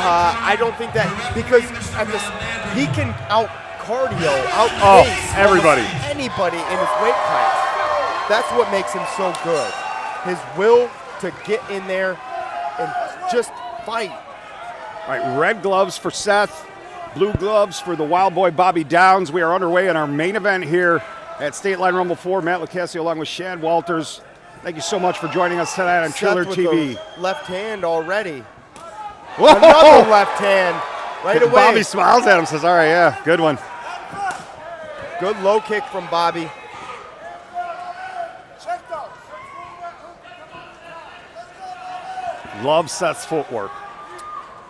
I don't think that, because he can outpace everybody, anybody in his weight class. That's what makes him so good. His will to get in there and just fight. All right, red gloves for Seth, blue gloves for the wild boy Bobby Downs. We are underway in our main event here at State Line Rumble 4. Matt Lucchesi along with Shad Walters. Thank you so much for joining us tonight on Chiller TV. Left hand already. Whoa! Another left hand right away. Bobby smiles at him, says, all right, yeah, good one. Good low kick from Bobby. Love Seth's footwork.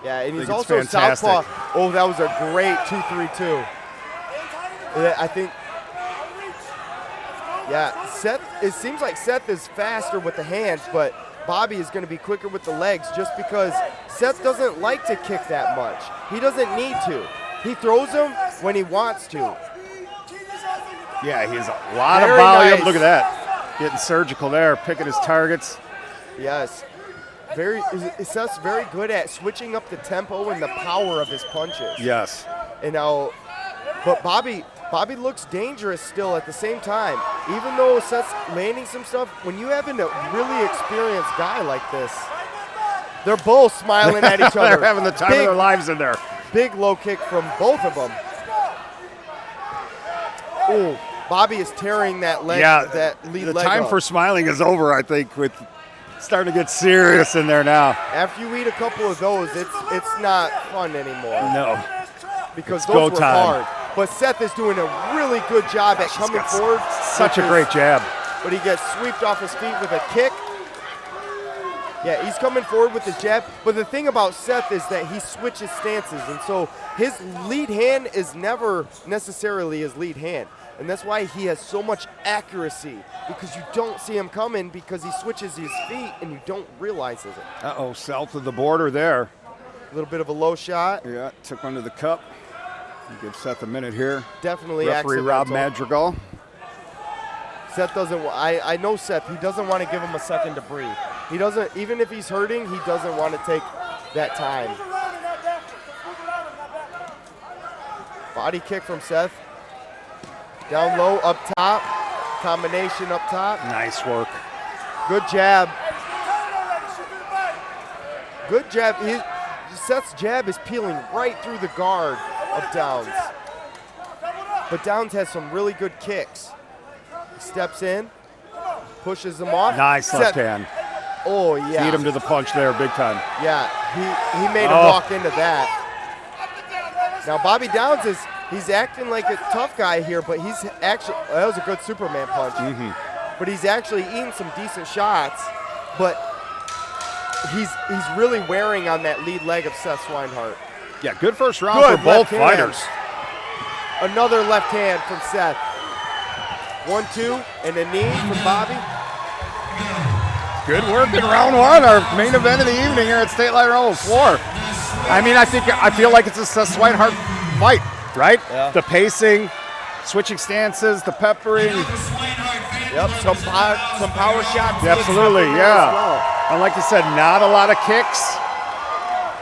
Yeah, and he's also southpaw. Oh, that was a great 2-3-2. I think, yeah, Seth, it seems like Seth is faster with the hands, but Bobby is going to be quicker with the legs just because Seth doesn't like to kick that much. He doesn't need to. He throws them when he wants to. Yeah, he has a lot of volume. Nice. Look at that. Getting surgical there, picking his targets. Yes. Seth's very good at switching up the tempo and the power of his punches. Yes. And now, but Bobby looks dangerous still at the same time. Even though Seth's landing some stuff, when you have a really experienced guy like this, they're both smiling at each other. They're having the time of their lives in there. Big low kick from both of them. Oh, Bobby is tearing that leg, that lead leg. The time up. for smiling is over, I think, with starting to get serious in there now. After you eat a couple of those, it's not fun anymore. No. Because those were hard. But Seth is doing a really good job at coming forward. Such a great jab. But he gets swept off his feet with a kick. Yeah, he's coming forward with his jab. But the thing about Seth is that he switches stances. And so his lead hand is never necessarily his lead hand. And that's why he has so much accuracy, because you don't see him coming because he switches his feet and you don't realize it. Uh-oh, south of the border there. A little bit of a low shot. Yeah, took under the cup. Give Seth a minute here. Definitely referee accidental. Rob Madrigal. Seth doesn't, I know Seth, he doesn't want to give him a second to breathe. He doesn't, even if he's hurting, he doesn't want to take that time. Body kick from Seth. Down low, up top, combination up top. Nice work. Good jab. Good jab. Seth's jab is peeling right through the guard of Downs. But Downs has some really good kicks. He steps in, pushes him off. Nice left hand. Oh, yeah. Beat him to the punch there big time. Yeah, he made him walk into that. Now Bobby Downs he's acting like a tough guy here, but he's actually, that was a good Superman punch. But he's actually eating some decent shots, but he's really wearing on that lead leg of Seth Swinehart. Yeah, good first round for both fighters. Another left hand from Seth. 1-2, and a knee from Bobby. Good work in round one, our main event of the evening here at State Line Rumble 4. I mean, I feel like it's a Seth Swinehart fight. Right? Yeah. The pacing, switching stances, the peppering. Yep, some power shots. Absolutely, yeah. Well. And like you said, not a lot of kicks.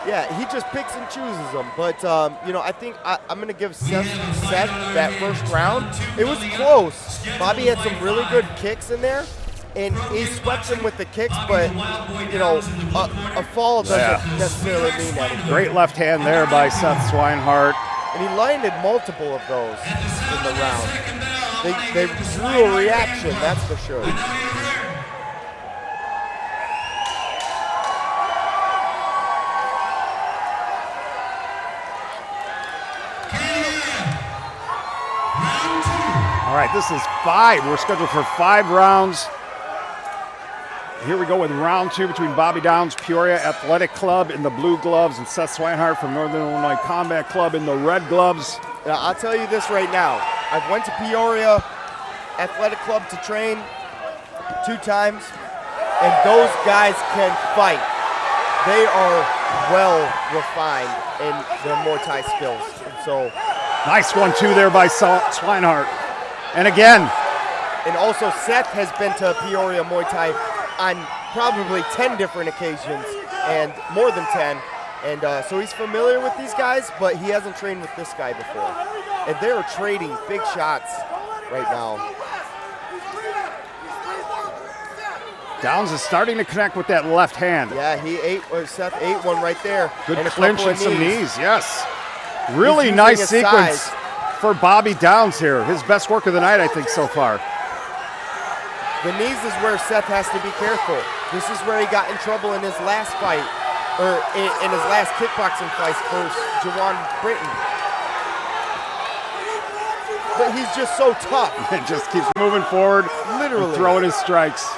Yeah, he just picks and chooses them. But, I think I'm going to give Seth that first round. It was close. Bobby had some really good kicks in there, and he swept him with the kicks, but, a fall doesn't necessarily mean anything. Great left hand there by Seth Swinehart. And he landed multiple of those in the round. They drew a reaction, that's for sure. All right, this is 5. We're scheduled for 5 rounds. Here we go with round 2 between Bobby Downs, Peoria Athletic Club in the blue gloves, and Seth Swinehart from Northern Illinois Combat Club in the red gloves. Now, I'll tell you this right now. I've went to Peoria Athletic Club to train 2 times, and those guys can fight. They are well refined in their Muay Thai skills. And so, nice 1-2 there by Swinehart. And again. And also Seth has been to Peoria Muay Thai on probably 10 different occasions, and more than 10, And so he's familiar with these guys, but he hasn't trained with this guy before. And they're trading big shots right now. Downs is starting to connect with that left hand. Yeah, Seth ate one right there. Good and clinch and some knees, yes. Really nice sequence for Bobby Downs here. His best work of the night, I think, so far. The knees is where Seth has to be careful. This is where he got in trouble in his last fight, or in his last kickboxing fight versus Jawan Britton. But he's just so tough. It just keeps moving forward, literally throwing his strikes.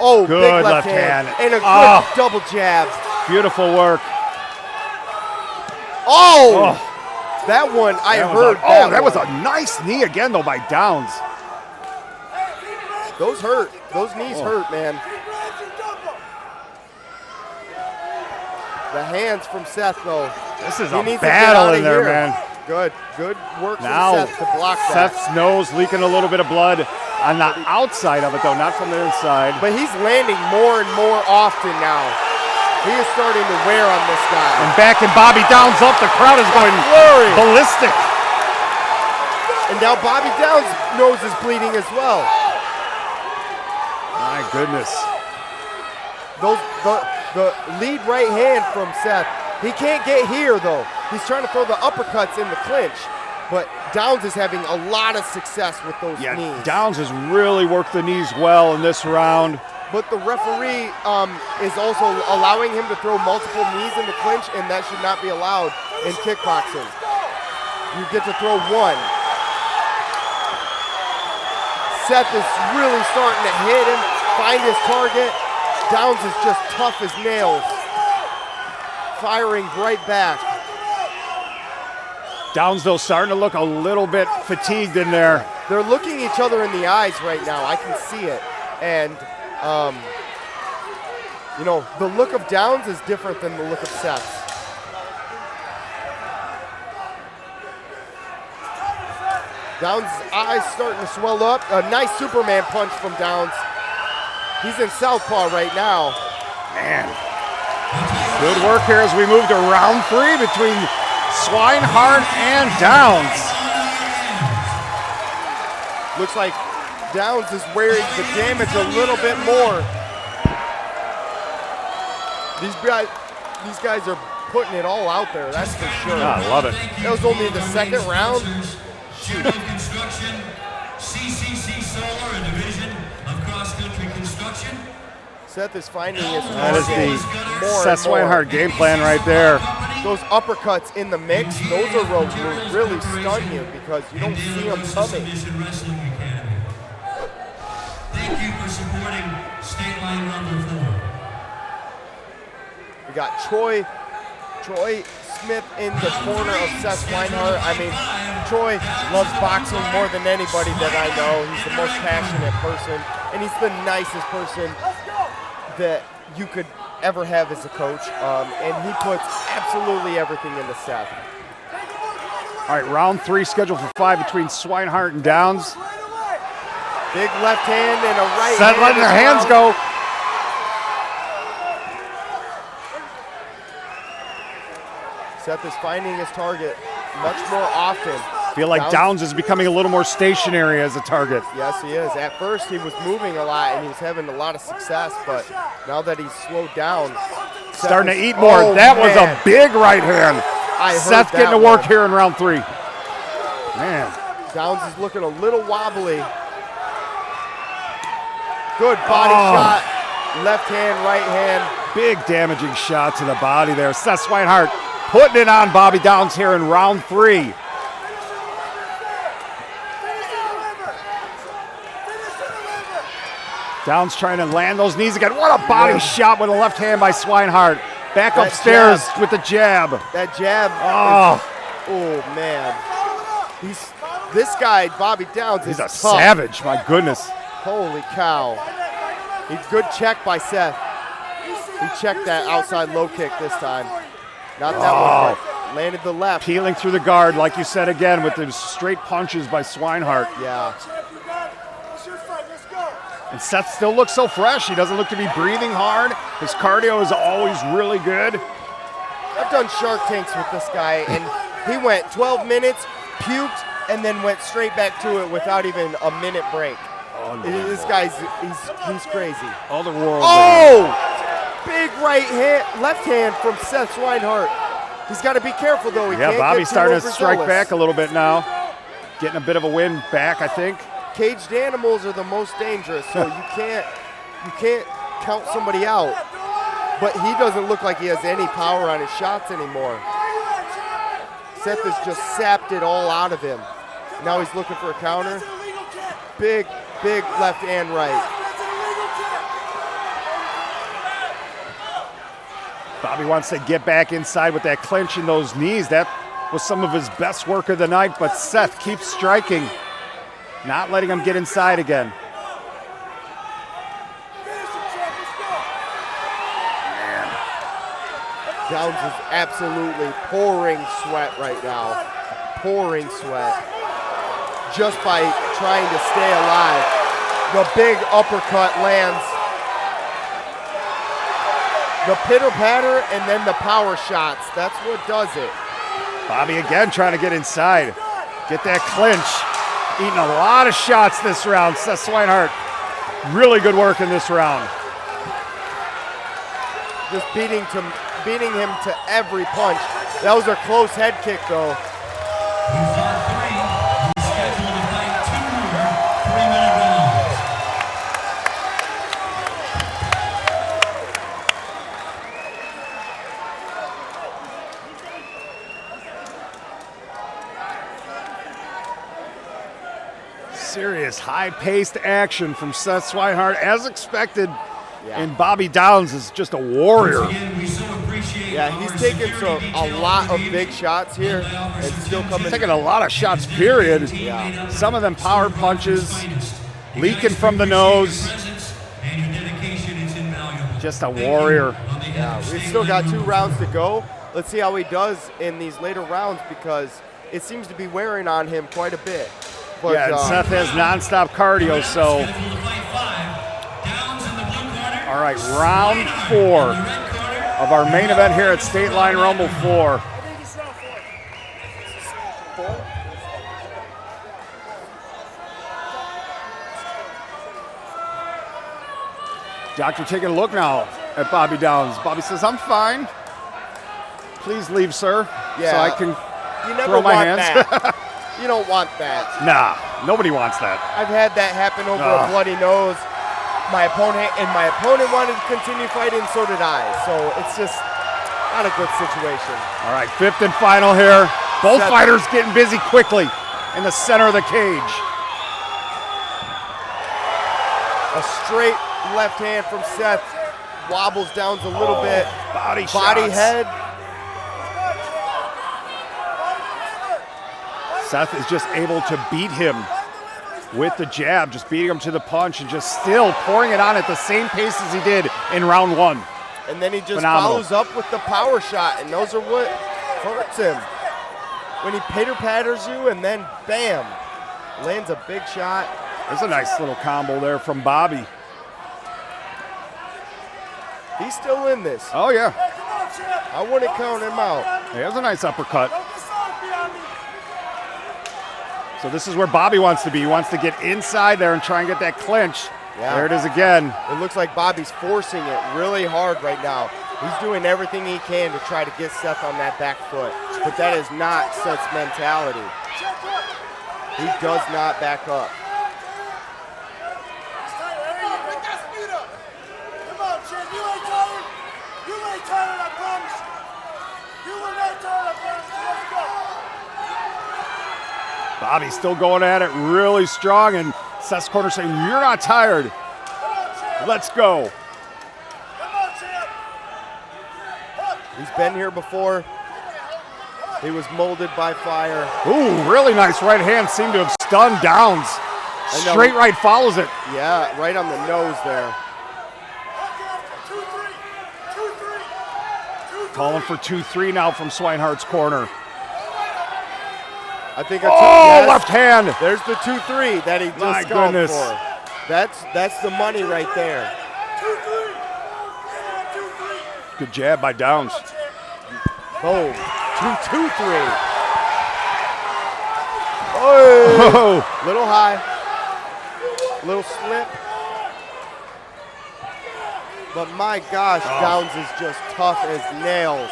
Oh, good big left hand. And a good double jab. Beautiful work. Oh! That one, I heard. That was a nice knee again, though, by Downs. Those hurt. Those knees hurt, man. The hands from Seth, though. This is a battle in there, man. Good work now, from Seth to block that. Seth's nose leaking a little bit of blood on the outside of it, though, not from the inside. But he's landing more and more often now. He is starting to wear on this guy. And backing Bobby Downs up, the crowd is going ballistic. And now Bobby Downs' nose is bleeding as well. My goodness. The lead right hand from Seth, he can't get here, though. He's trying to throw the uppercuts in the clinch. But Downs is having a lot of success with those knees. Downs has really worked the knees well in this round. But the referee is also allowing him to throw multiple knees in the clinch, and that should not be allowed in kickboxing. You get to throw one. Seth is really starting to hit him, find his target. Downs is just tough as nails, firing right back. Downs, though, starting to look a little bit fatigued in there. They're looking each other in the eyes right now. I can see it. And, you know, the look of Downs is different than the look of Seth. Downs' eyes starting to swell up. A nice Superman punch from Downs. He's in southpaw right now. Man, good work here as we move to round 3 between Swinehart and Downs. Looks like Downs is wearing the damage a little bit more. These guys are putting it all out there, that's for sure. I love it. That was only the second round. Shoot. Construction, CCC Solar, a division of cross-country construction. Seth is finding his That is the Seth Swinehart game plan right there. Those uppercuts in the mix, those are what will really stun you because you don't see them coming. Thank you for supporting State Line Rumble 4. We got Troy Smith in the corner of Seth Swinehart. I mean, Troy loves boxing more than anybody that I know. He's the most passionate person, and he's the nicest person that you could ever have as a coach, and he puts absolutely everything into Seth. All right, round 3 scheduled for 5 between Swinehart and Downs. Big left hand and a right hand. Seth letting their hands go. Seth is finding his target much more often. Feel like Downs is becoming a little more stationary as a target. Yes, he is. At first, he was moving a lot, and he was having a lot of success, but now that he's slowed down. Starting to eat more. That was a big right hand. Seth getting to work here in round 3. Man. Downs is looking a little wobbly. Good body shot. Left hand, right hand. Big damaging shot to the body there. Seth Swinehart putting it on Bobby Downs here in round 3. Downs trying to land those knees again. What a body shot with a left hand by Swinehart. Back upstairs with the jab. That jab. Oh man. This guy, Bobby Downs, he's a tough. savage, my goodness. Holy cow. Good check by Seth. He checked that outside low kick this time. Not that one, but landed the left. Peeling through the guard, like you said again, with the straight punches by Swinehart. Yeah. And Seth still looks so fresh. He doesn't look to be breathing hard. His cardio is always really good. I've done Shark Tanks with this guy, and he went 12 minutes, puked, and then went straight back to it without even a minute break. This guy's, he's crazy. All the world. Oh! Big left hand from Seth Swinehart. He's got to be careful, though. He can't Bobby's get too starting to strike overzealous. back a little bit now. Getting a bit of a win back, I think. Caged animals are the most dangerous, so you can't count somebody out. But he doesn't look like he has any power on his shots anymore. Seth has just sapped it all out of him. Now he's looking for a counter. Big left and right. Bobby wants to get back inside with that clinch in those knees. That was some of his best work of the night, but Seth keeps striking, not letting him get inside again. Downs is absolutely pouring sweat right now. Pouring sweat. Just by trying to stay alive. The big uppercut lands. The pitter patter and then the power shots. That's what does it. Bobby again trying to get inside. Get that clinch. Eating a lot of shots this round. Seth Swinehart, really good work in this round. Just beating him to every punch. That was a close head kick, though. He fought 3. He's scheduled to fight 2 more 3-minute rounds. Serious high-paced action from Seth Swinehart, as expected. Yeah. And Bobby Downs is just a warrior. Again, we so appreciate Yeah, he's taken a lot of big shots here and still coming. Taking a lot of shots, period. Yeah. Some of them power punches, leaking from the nose. And your dedication is invaluable. Just a warrior. Yeah, we've still got 2 rounds to go. Let's see how he does in these later rounds because it seems to be wearing on him quite a bit. But, Yeah, and Seth has nonstop cardio, so. All right, round 4 of our main event here at State Line Rumble 4. Doctor taking a look now at Bobby Downs. Bobby says, "I'm fine. Please leave, sir, so I can you never throw my want hands." That. You don't want that. Nah, nobody wants that. I've had that happen over a bloody nose. My opponent wanted to continue fighting, so did I. So it's just not a good situation. All right, 5th and final here. Both Seth. fighters getting busy quickly in the center of the cage. A straight left hand from Seth. Wobbles Downs a little bit. Body Body shots. head. Seth is just able to beat him with the jab, just beating him to the punch and just still pouring it on at the same pace as he did in round 1. And then he just Phenomenal. follows up with the power shot, and those are what hurts him. When he pitter-patters you and then bam, lands a big shot. There's a nice little combo there from Bobby. He's still in this. Oh, yeah. I wouldn't count him out. He has a nice uppercut. So this is where Bobby wants to be. He wants to get inside there and try and get that clinch. Yeah. There it is again. It looks like Bobby's forcing it really hard right now. He's doing everything he can to try to get Seth on that back foot. But that is not Seth's mentality. He does not back up. Bobby's still going at it really strong, and Seth's corner saying, "You're not tired. Let's go." He's been here before. He was molded by fire. Ooh, really nice right hand. Seemed to have stunned Downs. I know. Straight right follows it. Yeah, right on the nose there. Calling for 2-3 now from Swinehart's corner. I think Oh, left hand. There's the 2-3 that he My just called goodness. for. That's the money right there. Good jab by Downs. Boom. 2-2-3. Oh, little high, little slip. But my gosh, Downs is just tough as nails.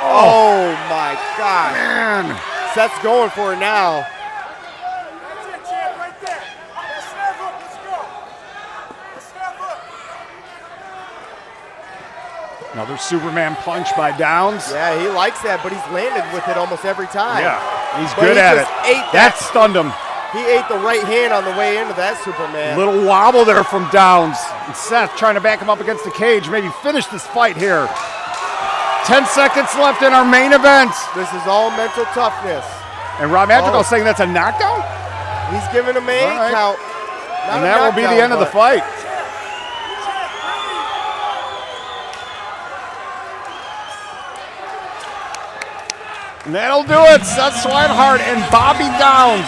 Oh my gosh. Man. Seth's going for it now. Another Superman punch by Downs. Yeah, he likes that, but he's landed with it almost every time. Yeah, he's But good he at it. just ate That stunned him. He ate the right hand on the way into that Superman. Little wobble there from Downs. And Seth trying to back him up against the cage, maybe finish this fight here. 10 seconds left in our main event. This is all mental toughness. And Rob Madrigal saying that's a knockdown? He's giving him an 8 count. Not And a that will be the knockdown, end of the but- fight. And that'll do it. Seth Swinehart and Bobby Downs.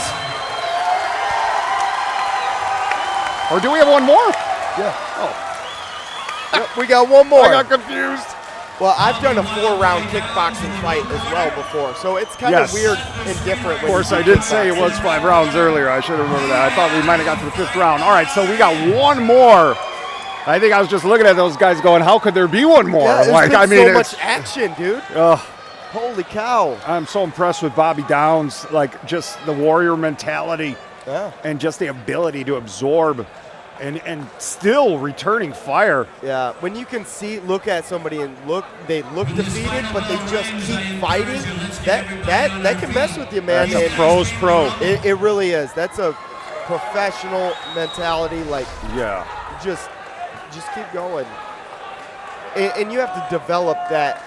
Or do we have one more? Yeah. Oh. Yep, we got one more. I got confused. Well, I've done a 4-round kickboxing fight as well before, so it's kind of weird and different. Of course, I did say it was 5 rounds earlier. I should have remembered that. I thought we might have got to the 5th round. All right, so we got one more. I think I was just looking at those guys going, how could there be one more? Yeah, like, been I mean, so much action, dude. Holy cow. I'm so impressed with Bobby Downs, like just the warrior mentality and just the ability to absorb and still returning fire. Yeah, when you can look at somebody and they look defeated, but they just keep fighting, that can mess with you, man. That's a pro's pro. It really is. That's a professional mentality. Like, yeah, just keep going. And you have to develop that.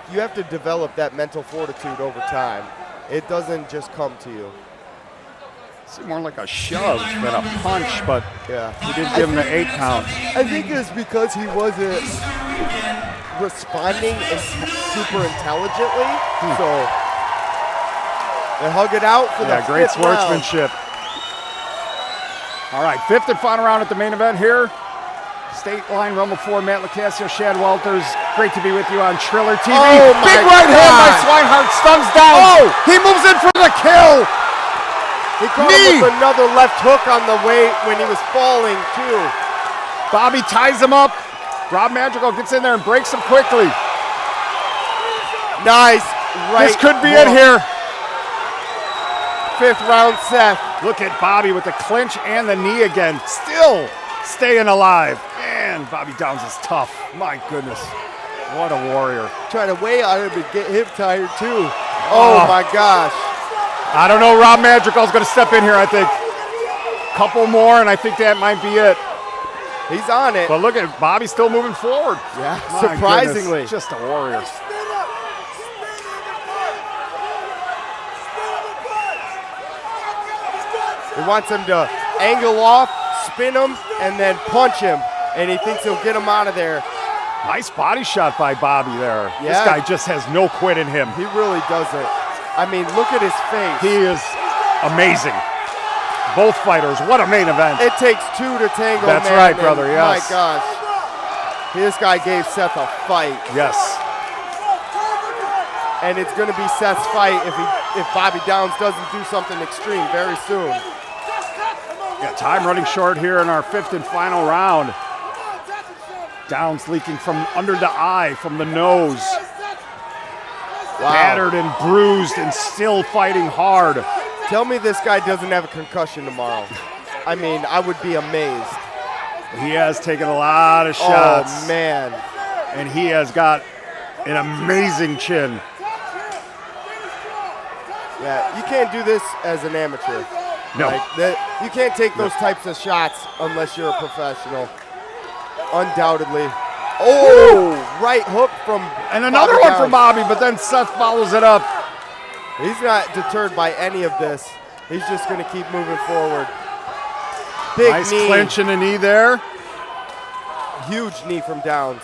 You have to develop that mental fortitude over time. It doesn't just come to you. It's more like a shove than a punch, but yeah, he did give him the 8 count. I think it's because he wasn't responding super intelligently. So they hug it out for the great 5th round. sportsmanship. All right, 5th and final round at the main event here. State Line Rumble 4, Matt LaCasio, Shad Walters. Great to be with you on Triller TV. Oh my Big right hand by God. Swinehart, stuns down. Oh! He moves in for the kill. He caught him with another left hook on the way when he was falling, too. Bobby ties him up. Rob Madrigal gets in there and breaks him quickly. Nice right This could be hook. it here. 5th round, Seth. Look at Bobby with the clinch and the knee again. Still staying alive. Man, Bobby Downs is tough. My goodness. What a warrior. Trying to weigh on him and get him tired, too. Oh, my gosh. I don't know. Rob Madrigal's going to step in here, I think. Couple more, and I think that might be it. He's on it. But look at Bobby still moving forward. Yeah, My surprisingly. goodness, just a warrior. He wants him to angle off, spin him, and then punch him. And he thinks he'll get him out of there. Nice body shot by Bobby there. Yeah. This guy just has no quit in him. He really doesn't. I mean, look at his face. He is amazing. Both fighters, what a main event. It takes 2 to tango, That's man, right, and brother, yes. My gosh. This guy gave Seth a fight. Yes. And it's going to be Seth's fight if Bobby Downs doesn't do something extreme very soon. Yeah, time running short here in our 5th and final round. Downs leaking from under the eye, from the nose. Wow. Battered and bruised and still fighting hard. Tell me this guy doesn't have a concussion tomorrow. I mean, I would be amazed. He has taken a lot of shots. Oh, man. And he has got an amazing chin. Yeah, you can't do this as an amateur. No. You can't take those types of shots unless you're a professional. Undoubtedly. Oh, right hook from And another Bobby one Downs. from Bobby, but then Seth follows it up. He's not deterred by any of this. He's just going to keep moving forward. Big Nice knee. clinch and a knee there. Huge knee from Downs.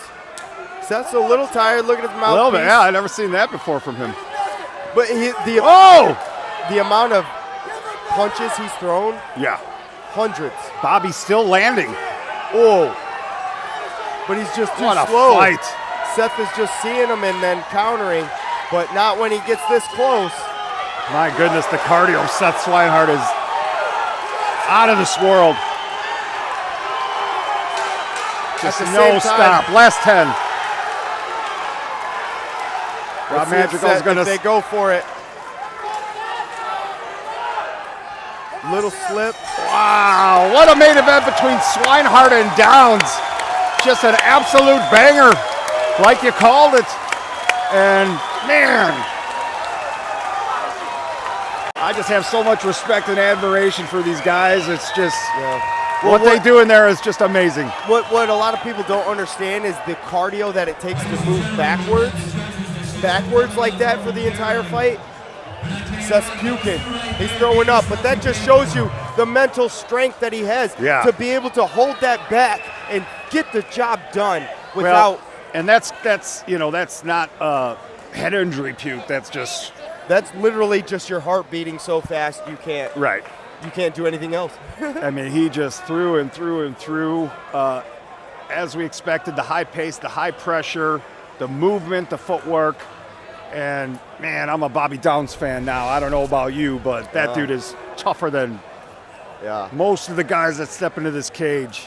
Seth's a little tired. Look at his mouthpiece. A little bit, yeah, I've never seen that before from him. But the amount of punches he's thrown, Yeah. hundreds. Bobby's still landing. Oh, but he's just too What a slow. fight. Seth is just seeing him and then countering, but not when he gets this close. My goodness, the cardio of Seth Swinehart is out of this world. Just At the no same stop. time, Last 10. let's Rob see if Madrigal's Seth- going if they to. go for it. Little slip. Wow, what a main event between Swinehart and Downs. Just an absolute banger, like you called it. And man, I just have so much respect and admiration for these guys. It's just what they do in there is just amazing. What a lot of people don't understand is the cardio that it takes to move backwards like that for the entire fight. Seth's puking. He's throwing up, but that just shows you the mental strength that he has to be able to hold that back and get the job done without. And that's not head injury puke. That's literally just your heart beating so fast you can't. Right. You can't do anything else. I mean, he just threw and threw and threw. As we expected, the high pace, the high pressure, the movement, the footwork. And, man, I'm a Bobby Downs fan now. I don't know about you, but that dude is tougher than most of the guys that step into this cage.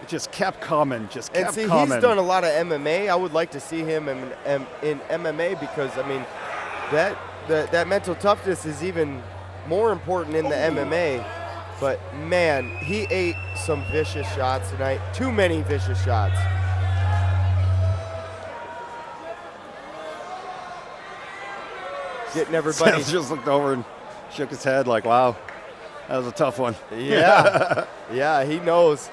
It just kept coming, And see, he's done a lot of MMA. I would like to see him in MMA because, I mean, that mental toughness is even more important in the MMA. But, man, he ate some vicious shots tonight. Too many vicious shots. Getting everybody. Seth just looked over and shook his head like, wow, that was a tough one. Yeah. Yeah, he knows.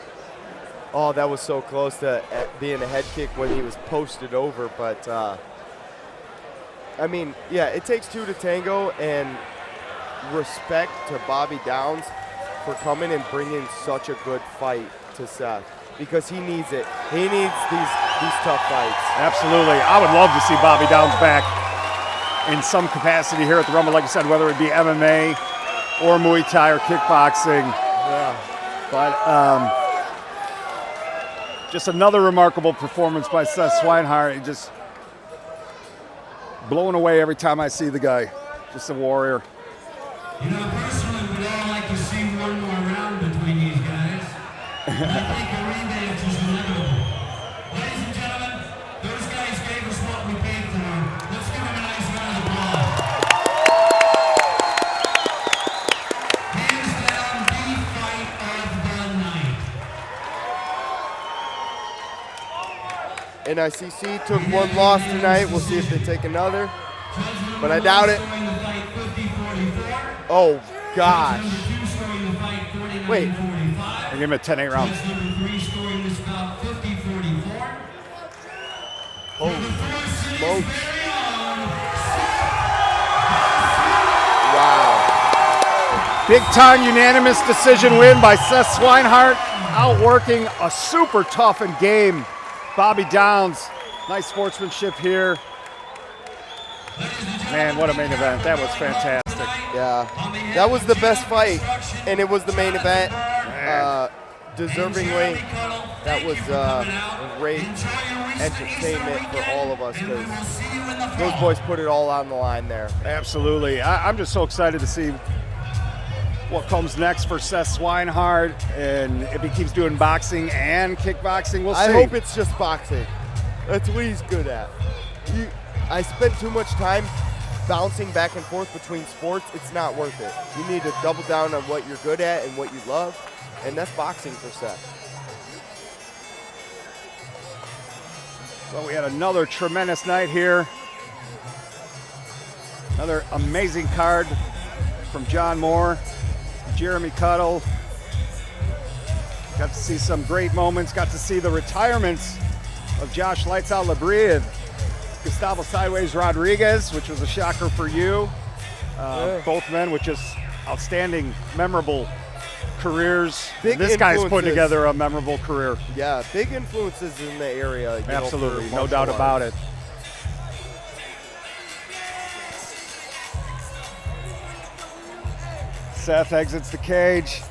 Oh, that was so close to being a head kick when he was posted over. But, I mean, yeah, it takes two to tango, and respect to Bobby Downs for coming and bringing such a good fight to Seth because he needs it. He needs these tough fights. Absolutely. I would love to see Bobby Downs back in some capacity here at the Rumble, like you said, whether it be MMA or Muay Thai or kickboxing. Yeah. But just another remarkable performance by Seth Swinehart. He just blown away every time I see the guy. Just a warrior. You know, personally, we'd all like to see one more round between these guys. But I think a rematch is inevitable. Ladies and gentlemen, those guys gave us what we paid for. Let's give them a nice round of applause. Hands down, the fight of the night. NICC took one loss tonight. We'll see if they take another, but I doubt it. Oh, gosh. Wait. I give him a 10-8 round. Holy smokes. Wow. Big-time unanimous decision win by Seth Swinehart, outworking a super tough and game Bobby Downs. Nice sportsmanship here. Man, what a main event. That was fantastic. Yeah, that was the best fight, and it was the main event. Deservingly, that was great entertainment for all of us because those boys put it all on the line there. Absolutely. I'm just so excited to see what comes next for Seth Swinehart, and if he keeps doing boxing and kickboxing, we'll see. I hope it's just boxing. That's what he's good at. I spent too much time bouncing back and forth between sports. It's not worth it. You need to double down on what you're good at and what you love, and that's boxing for Seth. Well, we had another tremendous night here. Another amazing card from John Moore, Jeremy Cuttle. Got to see some great moments. Got to see the retirements of Josh Lights Out Labrie and Gustavo Sideways Rodriguez, which was a shocker for you. Both men with just outstanding, memorable careers. Big this guy's put influences. together a memorable career. Yeah, big influences in the area. You know, Absolutely, for no doubt martial about arts. it. Seth exits the cage.